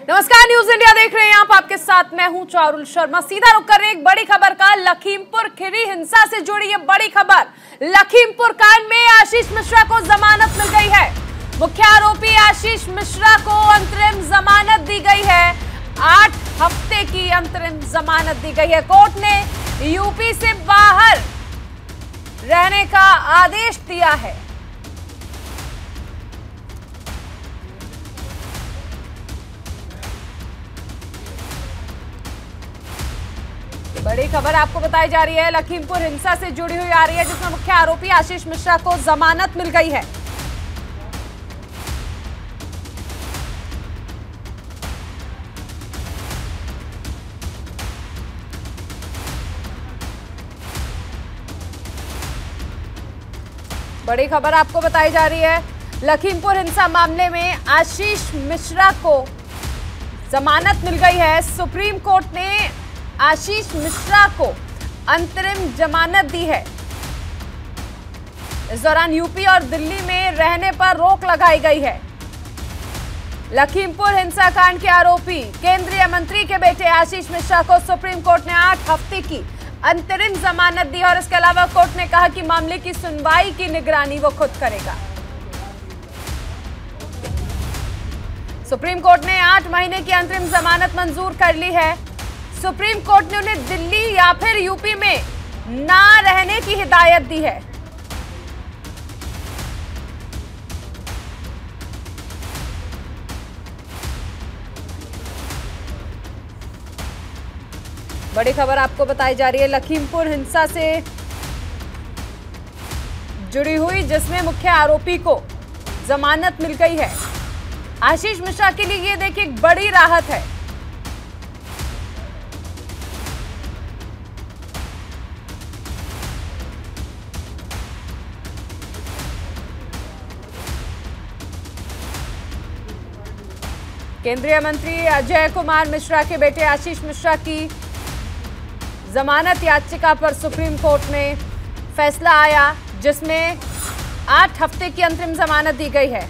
नमस्कार, news India देख रहे हैं आप। आपके साथ मैं हूं चारुल शर्मा। सीधा रुक कर एक बड़ी खबर का। लखीमपुर खीरी हिंसा से जुड़ी ये बड़ी खबर। लखीमपुर कांड में आशीष मिश्रा को जमानत मिल गई है। मुख्य आरोपी आशीष मिश्रा को अंतरिम जमानत दी गई है। 8 हफ्ते की अंतरिम जमानत दी गई है। कोर्ट ने यूपी से बाहर रहने का आदेश दिया है। बड़ी खबर आपको बताई जा रही है। लखीमपुर हिंसा से जुड़ी हुई आ रही है, जिसमें मुख्य आरोपी आशीष मिश्रा को जमानत मिल गई है। बड़ी खबर आपको बताई जा रही है। लखीमपुर हिंसा मामले में आशीष मिश्रा को जमानत मिल गई है। सुप्रीम कोर्ट ने आशीष मिश्रा को अंतरिम जमानत दी है। इस दौरान यूपी और दिल्ली में रहने पर रोक लगाई गई है। लखीमपुर हिंसाकांड के आरोपी केंद्रीय मंत्री के बेटे आशीष मिश्रा को सुप्रीम कोर्ट ने 8 हफ्ते की अंतरिम जमानत दी और इसके अलावा कोर्ट ने कहा कि मामले की सुनवाई की निगरानी वो खुद करेगा। सुप्रीम कोर्ट ने 8 महीने की अंतरिम जमानत मंजूर कर ली है। सुप्रीम कोर्ट ने उन्हें दिल्ली या फिर यूपी में ना रहने की हिदायत दी है। बड़ी खबर आपको बताई जा रही है। लखीमपुर हिंसा से जुड़ी हुई, जिसमें मुख्य आरोपी को जमानत मिल गई है। आशीष मिश्रा के लिए ये देखिए एक बड़ी राहत है। केंद्रीय मंत्री अजय कुमार मिश्रा के बेटे आशीष मिश्रा की जमानत याचिका पर सुप्रीम कोर्ट में फैसला आया, जिसमें 8 हफ्ते की अंतरिम जमानत दी गई है।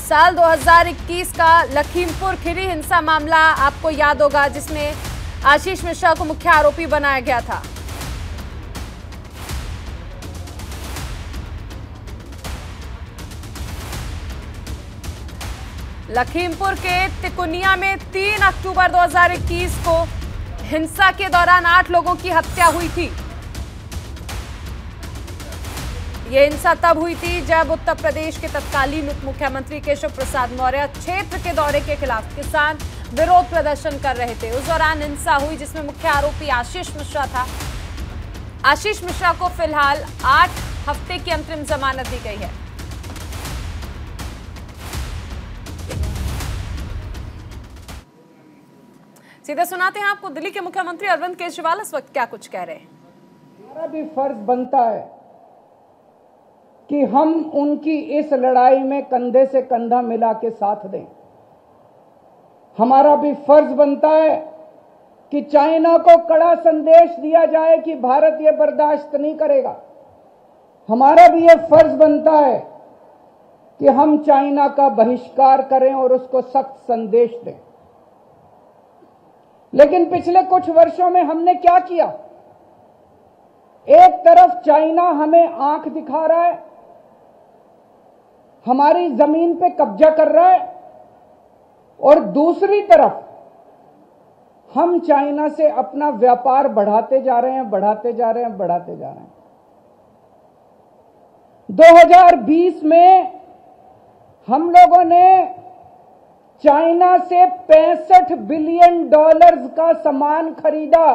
साल 2021 का लखीमपुर खीरी हिंसा मामला आपको याद होगा, जिसमें आशीष मिश्रा को मुख्य आरोपी बनाया गया था। लखीमपुर के तिकुनिया में 3 अक्टूबर 2021 को हिंसा के दौरान 8 लोगों की हत्या हुई थी। यह हिंसा तब हुई थी जब उत्तर प्रदेश के तत्कालीन उप मुख्यमंत्री केशव प्रसाद मौर्य क्षेत्र के दौरे के खिलाफ किसान विरोध प्रदर्शन कर रहे थे। उस दौरान हिंसा हुई, जिसमें मुख्य आरोपी आशीष मिश्रा था। आशीष मिश्रा को फिलहाल 8 हफ्ते की अंतरिम जमानत दी गई है। सीधे सुनाते हैं आपको दिल्ली के मुख्यमंत्री अरविंद केजरीवाल इस वक्त क्या कुछ कह रहे हैं। हमारा भी फर्ज बनता है कि हम उनकी इस लड़ाई में कंधे से कंधा मिला के साथ दें। हमारा भी फर्ज बनता है कि चाइना को कड़ा संदेश दिया जाए कि भारत ये बर्दाश्त नहीं करेगा। हमारा भी ये फर्ज बनता है कि हम चाइना का बहिष्कार करें और उसको सख्त संदेश दें। लेकिन पिछले कुछ वर्षों में हमने क्या किया? एक तरफ चाइना हमें आंख दिखा रहा है, हमारी जमीन पे कब्जा कर रहा है, और दूसरी तरफ हम चाइना से अपना व्यापार बढ़ाते जा रहे हैं, बढ़ाते जा रहे हैं, बढ़ाते जा रहे हैं। 2020 में हम लोगों ने चाइना से $65 बिलियन का सामान खरीदा।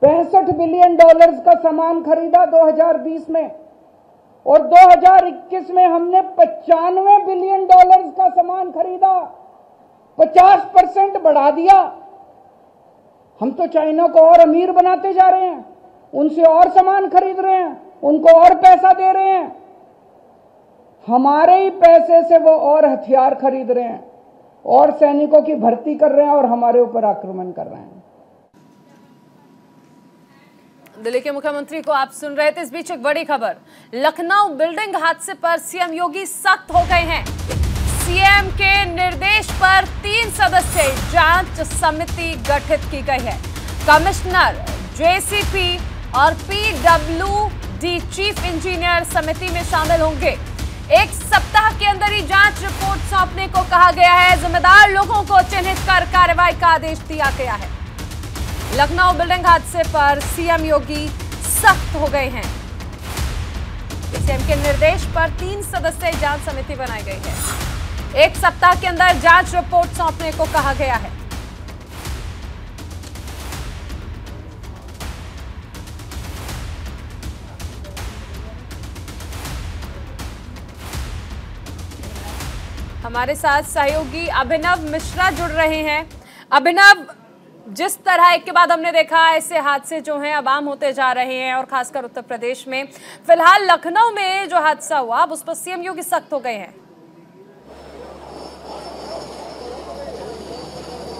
$65 बिलियन का सामान खरीदा 2020 में, और 2021 में हमने $95 बिलियन का सामान खरीदा। 50% बढ़ा दिया। हम तो चाइना को और अमीर बनाते जा रहे हैं, उनसे और सामान खरीद रहे हैं, उनको और पैसा दे रहे हैं। हमारे ही पैसे से वो और हथियार खरीद रहे हैं, और सैनिकों की भर्ती कर रहे हैं, और हमारे ऊपर आक्रमण कर रहे हैं। दिल्ली के मुख्यमंत्री को आप सुन रहे थे। इस बीच एक बड़ी खबर, लखनऊ बिल्डिंग हादसे पर सीएम योगी सख्त हो गए हैं। सीएम के निर्देश पर 3 सदस्यीय जांच समिति गठित की गई है। कमिश्नर, जेसीपी और पीडब्ल्यूडी चीफ इंजीनियर समिति में शामिल होंगे। 1 सप्ताह के अंदर ही जांच रिपोर्ट सौंपने को कहा गया है। जिम्मेदार लोगों को चिन्हित कर कार्रवाई का आदेश दिया गया है। लखनऊ बिल्डिंग हादसे पर सीएम योगी सख्त हो गए हैं। सीएम के निर्देश पर 3 सदस्यीय जांच समिति बनाई गई है। 1 सप्ताह के अंदर जांच रिपोर्ट सौंपने को कहा गया है। हमारे साथ सहयोगी अभिनव मिश्रा जुड़ रहे हैं। अभिनव, जिस तरह एक के बाद हमने देखा ऐसे हादसे जो हैं अब आम होते जा रहे हैं और खासकर उत्तर प्रदेश में, फिलहाल लखनऊ में जो हादसा हुआ अब उस पर सीएम योगी सख्त हो गए हैं।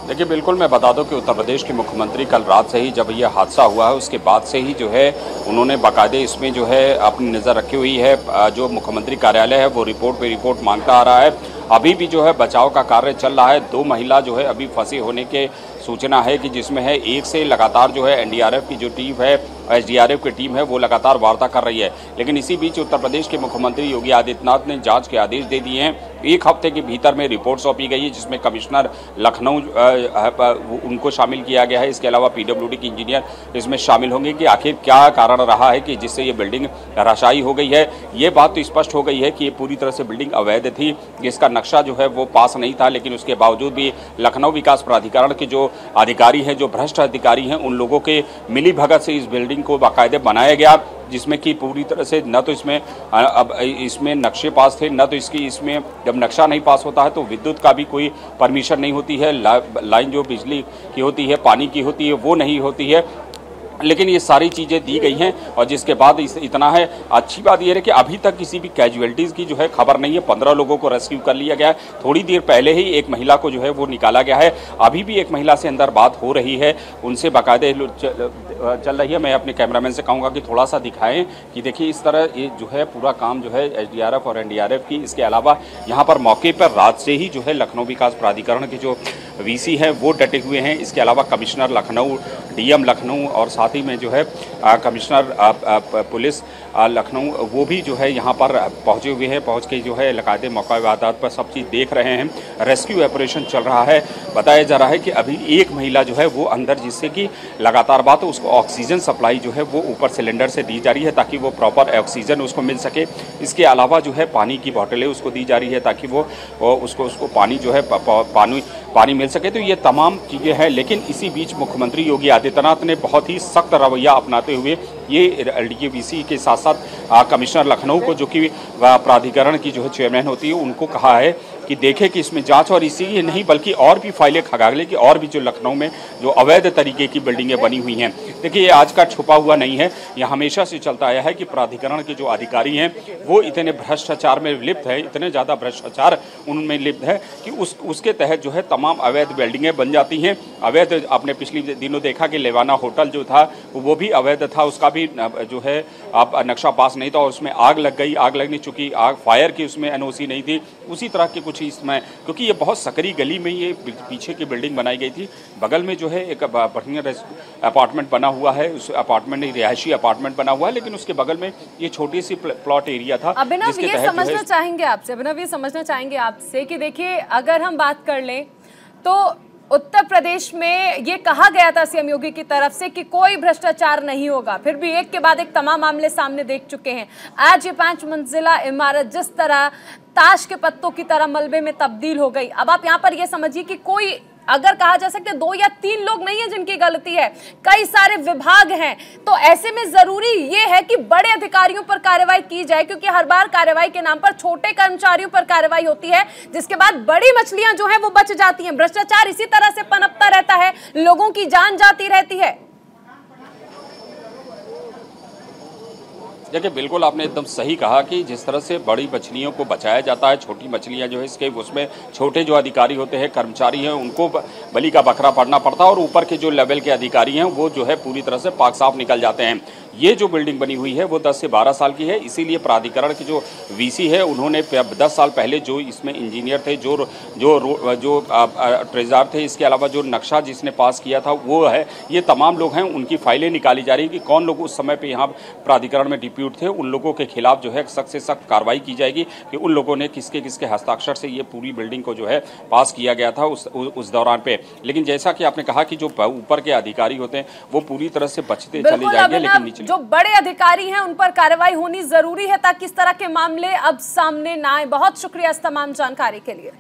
देखिए, बिल्कुल मैं बता दूं कि उत्तर प्रदेश के मुख्यमंत्री कल रात से ही जब ये हादसा हुआ है उसके बाद से ही जो है उन्होंने बाकायदे इसमें जो है अपनी नज़र रखी हुई है। जो मुख्यमंत्री कार्यालय है वो रिपोर्ट पे रिपोर्ट मांगता आ रहा है। अभी भी जो है बचाव का कार्य चल रहा है। 2 महिला जो है अभी फंसी होने के सूचना है कि जिसमें है एक से लगातार जो है एनडीआरएफ की जो टीम है, एसडीआरएफ की टीम है वो लगातार वार्ता कर रही है। लेकिन इसी बीच उत्तर प्रदेश के मुख्यमंत्री योगी आदित्यनाथ ने जांच के आदेश दे दिए हैं। 1 हफ्ते के भीतर में रिपोर्ट सौंपी गई है जिसमें कमिश्नर लखनऊ उनको शामिल किया गया है। इसके अलावा पीडब्ल्यूडी के इंजीनियर इसमें शामिल होंगे कि आखिर क्या कारण रहा है कि जिससे ये बिल्डिंग धराशायी हो गई है। ये बात तो स्पष्ट हो गई है कि ये पूरी तरह से बिल्डिंग अवैध थी, जिसका नक्शा जो है वो पास नहीं था। लेकिन उसके बावजूद भी लखनऊ विकास प्राधिकरण के जो अधिकारी हैं, जो भ्रष्ट अधिकारी हैं, उन लोगों के मिली भगत से इस बिल्डिंग को बाकायदे बनाया गया, जिसमें कि पूरी तरह से न तो इसमें नक्शे पास थे, न तो इसमें जब नक्शा नहीं पास होता है तो विद्युत का भी कोई परमिशन नहीं होती है। लाइन जो बिजली की होती है, पानी की होती है, वो नहीं होती है। लेकिन ये सारी चीज़ें दी गई हैं और जिसके बाद इतना है। अच्छी बात यह है कि अभी तक किसी भी कैजुअलिटीज़ की जो है खबर नहीं है। 15 लोगों को रेस्क्यू कर लिया गया है। थोड़ी देर पहले ही एक महिला को जो है वो निकाला गया है। अभी भी एक महिला से अंदर बात हो रही है, उनसे बाकायदे चल रही है। मैं अपने कैमरामैन से कहूँगा कि थोड़ा सा दिखाएं कि देखिए इस तरह ये जो है पूरा काम जो है एसडीआरएफ और एनडीआरएफ की। इसके अलावा यहाँ पर मौके पर रात से ही जो है लखनऊ विकास प्राधिकरण के जो वीसी हैं वो डटे हुए हैं। इसके अलावा कमिश्नर लखनऊ, डीएम लखनऊ और साथ ही में जो है कमिश्नर पुलिस लखनऊ वो भी जो है यहाँ पर पहुँचे हुए हैं। पहुँच के जो है लगातार मौका वारदात पर सब चीज़ देख रहे हैं। रेस्क्यू ऑपरेशन चल रहा है। बताया जा रहा है कि अभी एक महिला जो है वो अंदर, जिससे कि लगातार बात उसको ऑक्सीजन सप्लाई जो है वो ऊपर सिलेंडर से दी जा रही है ताकि वो प्रॉपर ऑक्सीजन उसको मिल सके। इसके अलावा जो है पानी की बोतलें उसको दी जा रही है ताकि वो उसको पानी जो है पानी मिल सके। तो ये तमाम चीज़ें हैं। लेकिन इसी बीच मुख्यमंत्री योगी आदित्यनाथ ने बहुत ही सख्त रवैया अपनाते हुए ये एलडीवीसी के साथ साथ कमिश्नर लखनऊ को, जो कि प्राधिकरण की जो है चेयरमैन होती है, उनको कहा है कि देखे कि इसमें जांच, और इसी ही नहीं बल्कि और भी फाइलें खंगाले कि और भी जो लखनऊ में जो अवैध तरीके की बिल्डिंगें बनी हुई हैं। देखिए ये आज का छुपा हुआ नहीं है, ये हमेशा से चलता आया है कि प्राधिकरण के जो अधिकारी हैं वो इतने भ्रष्टाचार में लिप्त है, इतने ज़्यादा भ्रष्टाचार उनमें लिप्त है कि उसके तहत जो है तमाम अवैध बिल्डिंगें बन जाती हैं। अवैध, आपने पिछले दिनों देखा कि लेवाना होटल जो था वो भी अवैध था, उसका भी जो है नक्शा पास नहीं था और उसमें आग लग गई। आग लगने चुकी, आग फायर की उसमें एनओसी नहीं थी। उसी तरह के कुछ इसमें, क्योंकि ये बहुत सकरी गली में ये पीछे की बिल्डिंग बनाई गई थी। बगल में जो है एक बढ़िया अपार्टमेंट बना हुआ है, उस अपार्टमेंट में रिहायशी अपार्टमेंट बना हुआ है, लेकिन उसके बगल में ये छोटी सी प्लॉट एरिया था। अभिनव, ये समझना चाहेंगे आपसे, अभिनव ये समझना चाहेंगे आपसे कि देखिए अगर हम बात कर लें तो उत्तर प्रदेश में ये कहा गया था सीएम योगी की तरफ से कि कोई भ्रष्टाचार नहीं होगा, फिर भी एक के बाद एक तमाम मामले सामने देख चुके हैं। आज ये 5 मंजिला इमारत जिस तरह ताश के पत्तों की तरह मलबे में तब्दील हो गई। अब आप यहाँ पर ये समझिए कि कोई, अगर कहा जा सकता है 2 या 3 लोग नहीं है जिनकी गलती है, कई सारे विभाग हैं। तो ऐसे में जरूरी ये है कि बड़े अधिकारियों पर कार्रवाई की जाए, क्योंकि हर बार कार्रवाई के नाम पर छोटे कर्मचारियों पर कार्रवाई होती है, जिसके बाद बड़ी मछलियां जो है वो बच जाती हैं। भ्रष्टाचार इसी तरह से पनपता रहता है, लोगों की जान जाती रहती है। देखिए बिल्कुल आपने एकदम सही कहा कि जिस तरह से बड़ी मछलियों को बचाया जाता है, छोटी मछलियां जो है इसके उसमें छोटे जो अधिकारी होते हैं, कर्मचारी हैं, उनको बलि का बकरा पड़ना पड़ता है और ऊपर के जो लेवल के अधिकारी हैं वो जो है पूरी तरह से पाक साफ निकल जाते हैं। ये जो बिल्डिंग बनी हुई है वो 10 से 12 साल की है, इसीलिए प्राधिकरण के जो वीसी है उन्होंने 10 साल पहले जो इसमें इंजीनियर थे, जो ट्रेजर थे, इसके अलावा जो नक्शा जिसने पास किया था वो है, ये तमाम लोग हैं, उनकी फाइलें निकाली जा रही है कि कौन लोग उस समय पे यहाँ प्राधिकरण में डिप्यूट थे, उन लोगों के खिलाफ जो है सख्त से सख्त कार्रवाई की जाएगी कि उन लोगों ने किसके किसके हस्ताक्षर से ये पूरी बिल्डिंग को जो है पास किया गया था उस दौरान पे। लेकिन जैसा कि आपने कहा कि जो ऊपर के अधिकारी होते हैं वो पूरी तरह से बचते चले जाएंगे, लेकिन नीचे जो बड़े अधिकारी हैं उन पर कार्रवाई होनी जरूरी है ताकि इस तरह के मामले अब सामने ना आए। बहुत शुक्रिया इस तमाम जानकारी के लिए।